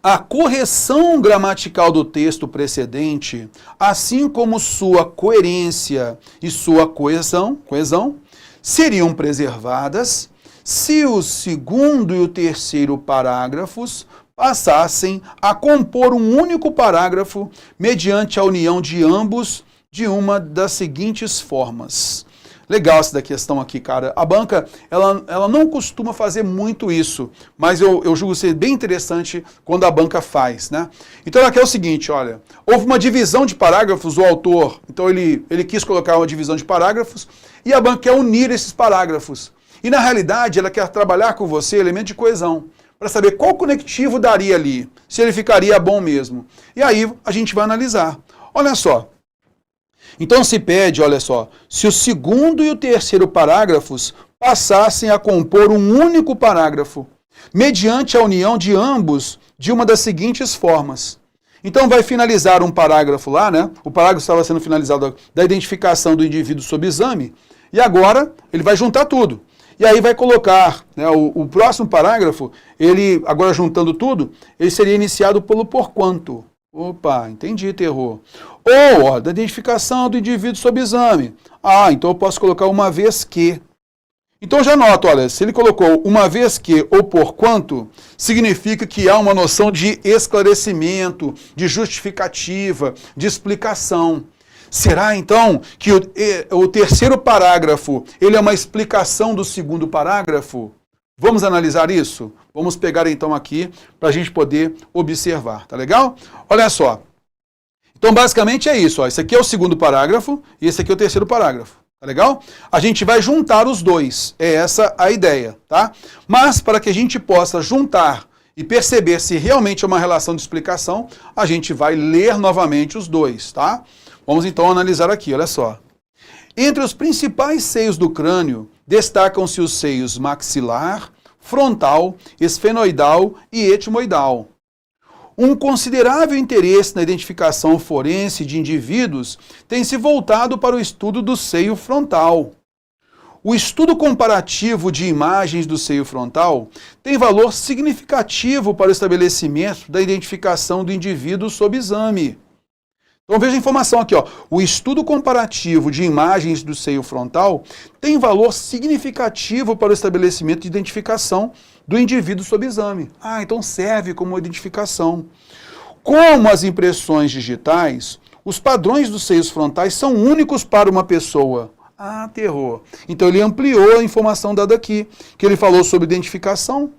A correção gramatical do texto precedente, assim como sua coerência e sua coesão, seriam preservadas se o segundo e o terceiro parágrafos passassem a compor um único parágrafo mediante a união de ambos de uma das seguintes formas. Legal essa da questão aqui, cara. A banca, ela não costuma fazer muito isso, mas eu julgo ser bem interessante quando a banca faz, né? Então ela quer o seguinte, olha, houve uma divisão de parágrafos, o autor, então ele quis colocar uma divisão de parágrafos, e a banca quer unir esses parágrafos. E na realidade ela quer trabalhar com você elemento de coesão, para saber qual conectivo daria ali, se ele ficaria bom mesmo. E aí a gente vai analisar. Olha só. Então se pede, olha só, se o segundo e o terceiro parágrafos passassem a compor um único parágrafo, mediante a união de ambos de uma das seguintes formas. Então vai finalizar um parágrafo lá, né? O parágrafo estava sendo finalizado da identificação do indivíduo sob exame, e agora ele vai juntar tudo. E aí vai colocar, né, o próximo parágrafo, ele, agora juntando tudo, ele seria iniciado pelo porquanto. Opa, entendi, terror. Ou, ó, da identificação do indivíduo sob exame. Ah, então eu posso colocar uma vez que. Então já nota, olha, se ele colocou uma vez que ou porquanto, significa que há uma noção de esclarecimento, de justificativa, de explicação. Será então que o terceiro parágrafo, ele é uma explicação do segundo parágrafo? Vamos analisar isso? Vamos pegar então aqui para a gente poder observar, tá legal? Olha só. Então basicamente é isso, ó. Esse aqui é o segundo parágrafo e esse aqui é o terceiro parágrafo, tá legal? A gente vai juntar os dois, é essa a ideia, tá? Mas para que a gente possa juntar e perceber se realmente é uma relação de explicação, a gente vai ler novamente os dois, tá? Vamos então analisar aqui, olha só. Entre os principais seios do crânio, destacam-se os seios maxilar, frontal, esfenoidal e etimoidal. Um considerável interesse na identificação forense de indivíduos tem se voltado para o estudo do seio frontal. O estudo comparativo de imagens do seio frontal tem valor significativo para o estabelecimento da identificação do indivíduo sob exame. Então veja a informação aqui, ó. O estudo comparativo de imagens do seio frontal tem valor significativo para o estabelecimento de identificação do indivíduo sob exame. Ah, então serve como identificação. Como as impressões digitais, os padrões dos seios frontais são únicos para uma pessoa. Ah, terror. Então ele ampliou a informação dada aqui, que ele falou sobre identificação.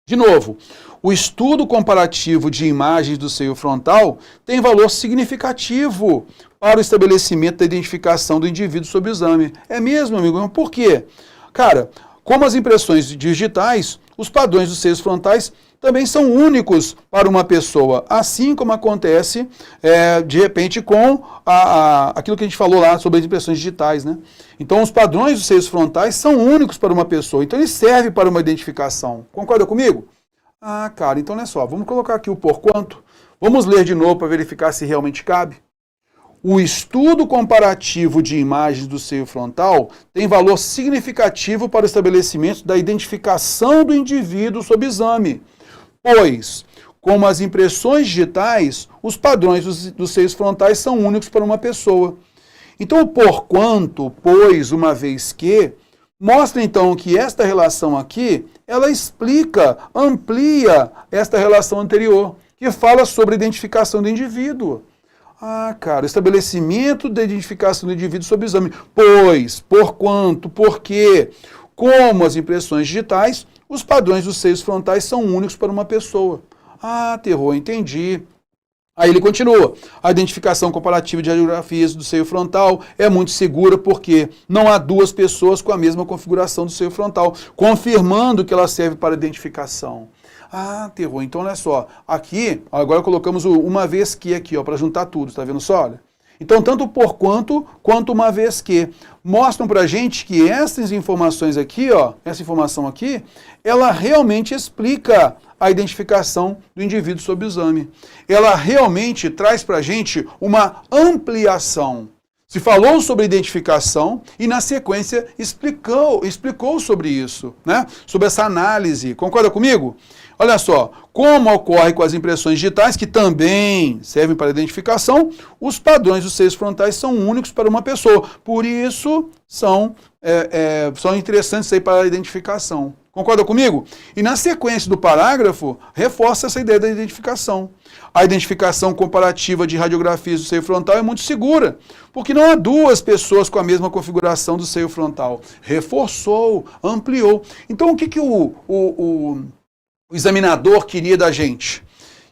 De novo, o estudo comparativo de imagens do seio frontal tem valor significativo para o estabelecimento da identificação do indivíduo sob exame. É mesmo, amigo? Por quê? Cara, como as impressões digitais, os padrões dos seios frontais também são únicos para uma pessoa, assim como acontece, de repente, com aquilo que a gente falou lá sobre as impressões digitais, né? Então, os padrões dos seios frontais são únicos para uma pessoa, então ele serve para uma identificação. Concorda comigo? Ah, cara, então olha só, vamos colocar aqui o porquanto, vamos ler de novo para verificar se realmente cabe. O estudo comparativo de imagens do seio frontal tem valor significativo para o estabelecimento da identificação do indivíduo sob exame, pois, como as impressões digitais, os padrões dos seios frontais são únicos para uma pessoa. Então, o porquanto, pois, uma vez que, mostra então que esta relação aqui, ela explica, amplia esta relação anterior, que fala sobre a identificação do indivíduo. Ah, cara, estabelecimento da identificação do indivíduo sob exame. Pois, porquanto, porque, como as impressões digitais, os padrões dos seios frontais são únicos para uma pessoa. Ah, terror, entendi. Aí ele continua. A identificação comparativa de radiografias do seio frontal é muito segura porque não há duas pessoas com a mesma configuração do seio frontal, confirmando que ela serve para identificação. Ah, terror. Então, olha só. Aqui, agora colocamos o uma vez que aqui, ó, para juntar tudo. Tá vendo só? Olha. Então, tanto por quanto uma vez que mostram pra gente que essas informações aqui, ó, essa informação aqui, ela realmente explica a identificação do indivíduo sob exame. Ela realmente traz pra gente uma ampliação. Se falou sobre identificação e, na sequência, explicou sobre isso, né? Sobre essa análise. Concorda comigo? Olha só, como ocorre com as impressões digitais, que também servem para identificação, os padrões dos seios frontais são únicos para uma pessoa. Por isso, são interessantes aí para a identificação. Concorda comigo? E na sequência do parágrafo, reforça essa ideia da identificação. A identificação comparativa de radiografias do seio frontal é muito segura, porque não há duas pessoas com a mesma configuração do seio frontal. Reforçou, ampliou. Então, o que o examinador queria da gente?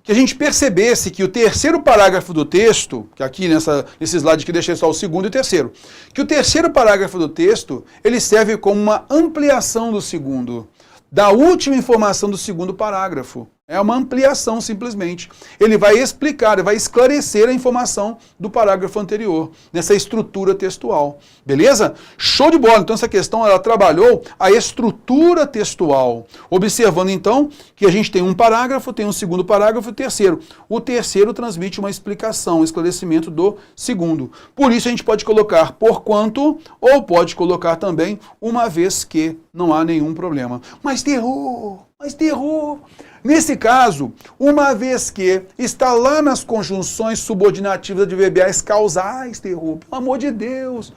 Que a gente percebesse que o terceiro parágrafo do texto, que aqui nesse slide que deixei só o segundo e o terceiro, que o terceiro parágrafo do texto, ele serve como uma ampliação do segundo, da última informação do segundo parágrafo. É uma ampliação, simplesmente. Ele vai explicar, ele vai esclarecer a informação do parágrafo anterior, nessa estrutura textual. Beleza? Show de bola! Então, essa questão, ela trabalhou a estrutura textual. Observando, então, que a gente tem um parágrafo, tem um segundo parágrafo e o terceiro. O terceiro transmite uma explicação, um esclarecimento do segundo. Por isso, a gente pode colocar porquanto, ou pode colocar também uma vez que não há nenhum problema. Mas terror! Mas terror! Nesse caso, uma vez que está lá nas conjunções subordinativas adverbiais causais, terror, pelo amor de Deus.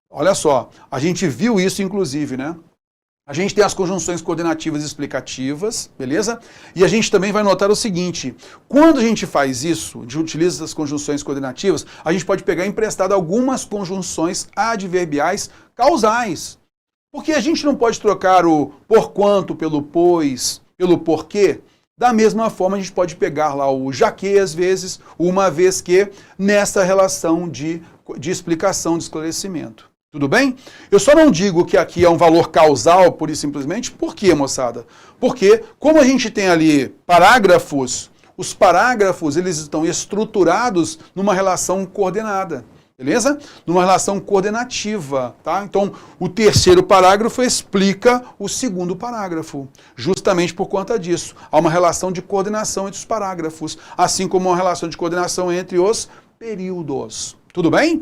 Olha só, a gente viu isso inclusive, né? A gente tem as conjunções coordenativas explicativas, beleza? E a gente também vai notar o seguinte, quando a gente faz isso, utiliza essas conjunções coordenativas, a gente pode pegar emprestado algumas conjunções adverbiais causais. Porque a gente não pode trocar o porquanto pelo pois, pelo porquê. Da mesma forma, a gente pode pegar lá o já que, às vezes, uma vez que, nessa relação de explicação, de esclarecimento. Tudo bem? Eu só não digo que aqui é um valor causal, pura e simplesmente. Por quê, moçada? Porque, como a gente tem ali parágrafos, os parágrafos eles estão estruturados numa relação coordenada. Beleza? Numa relação coordenativa, tá? Então, o terceiro parágrafo explica o segundo parágrafo, justamente por conta disso. Há uma relação de coordenação entre os parágrafos, assim como uma relação de coordenação entre os períodos. Tudo bem?